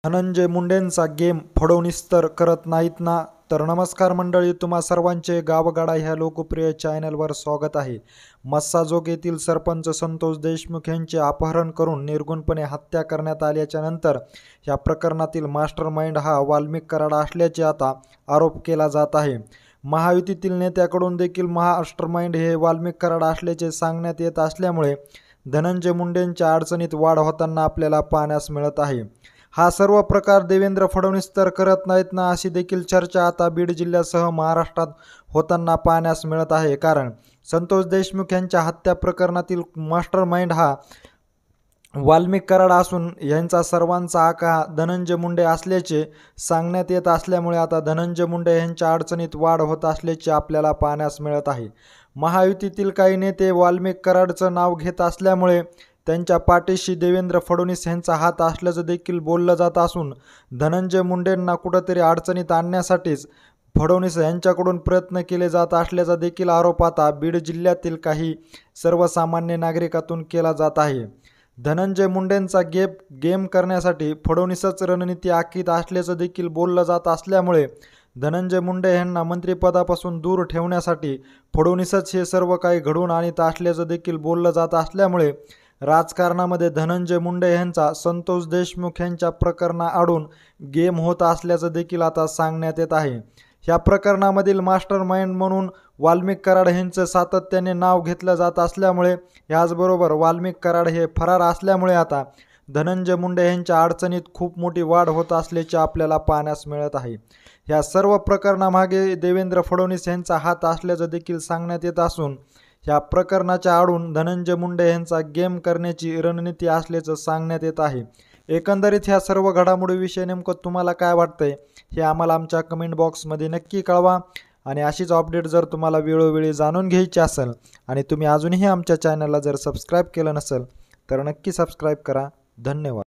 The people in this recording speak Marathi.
धनंजय मुंडेंचा गेम फडणवीस तर करत नाहीत ना? तर नमस्कार मंडळी, तुम्हा सर्वांचे गावगाडा ह्या लोकप्रिय चॅनलवर स्वागत आहे. मस्साजोग येथील सरपंच संतोष देशमुख यांचे अपहरण करून निर्गुणपणे हत्या करण्यात आल्याच्या नंतर या प्रकरणातील मास्टरमाइंड हा वाल्मिक कराड असल्याचे आता आरोप केला जात आहे. महायुतीतील नेत्याकडून देखील मास्टरमाइंड हे वाल्मिक कराड असल्याचे सांगण्यात येत असल्यामुळे धनंजय मुंडेंच्या अडचणीत वाढ होताना आपल्याला पाहण्यास मिळत आहे. हा सर्व प्रकार देवेंद्र फडणवीस तर करत नाहीत ना, अशी देखील चर्चा आता बीड जिल्ह्यासह महाराष्ट्रात होताना पाहण्यास मिळत आहे. कारण संतोष देशमुख यांच्या हत्या प्रकरणातील मास्टरमाइंड हा वाल्मिक कराड असून यांचा सर्वांचा आका धनंजय मुंडे असल्याचे सांगण्यात येत असल्यामुळे आता धनंजय मुंडे यांच्या अडचणीत वाढ होत असल्याचे आपल्याला पाहण्यास मिळत आहे. महायुतीतील काही नेते वाल्मिक कराडचं नाव घेत असल्यामुळे त्यांच्या पाठीशी देवेंद्र फडणवीस यांचा हात असल्याचं देखील बोललं जात असून धनंजय मुंडेंना कुठंतरी अडचणीत आणण्यासाठीच फडणवीस यांच्याकडून प्रयत्न केले जात असल्याचा देखील आरोप आता बीड जिल्ह्यातील काही सर्वसामान्य नागरिकातून केला जात आहे. धनंजय मुंडेंचा गेम करण्यासाठी फडणवीसच रणनीती आखीत असल्याचं देखील बोललं जात असल्यामुळे धनंजय मुंडे यांना मंत्रिपदापासून दूर ठेवण्यासाठी फडणवीसच हे सर्व काही घडवून आणत असल्याचं देखील बोललं जात असल्यामुळे राजकारणामध्ये धनंजय मुंडे यांचा संतोष देशमुख यांच्या प्रकरणाआडून गेम होत असल्याचं देखील आता सांगण्यात येत आहे. ह्या प्रकरणामधील मास्टरमाइंड म्हणून वाल्मिक कराड यांचं सातत्याने नाव घेतलं जात असल्यामुळे याचबरोबर वाल्मिक कराड हे फरार असल्यामुळे आता धनंजय मुंडे यांच्या अडचणीत खूप मोठी वाढ होत असल्याचे आपल्याला पाहण्यास मिळत आहे. या सर्व प्रकरणामागे देवेंद्र फडणवीस यांचा हात असल्याचं देखील सांगण्यात येत असून या प्रकरणाच्या आडून धनंजय मुंडे यांचा गेम करण्याची रणनीती असल्याचं सांगण्यात येत आहे. एकंदरीत ह्या सर्व घडामोडीविषयी नेमकं तुम्हाला काय वाटतंय हे आम्हाला आमच्या कमेंट बॉक्समध्ये नक्की कळवा. आणि अशीच अपडेट जर तुम्हाला वेळोवेळी जाणून घ्यायची असेल आणि तुम्ही अजूनही आमच्या चॅनलला जर सबस्क्राईब केलं नसेल तर नक्की सबस्क्राईब करा. धन्यवाद.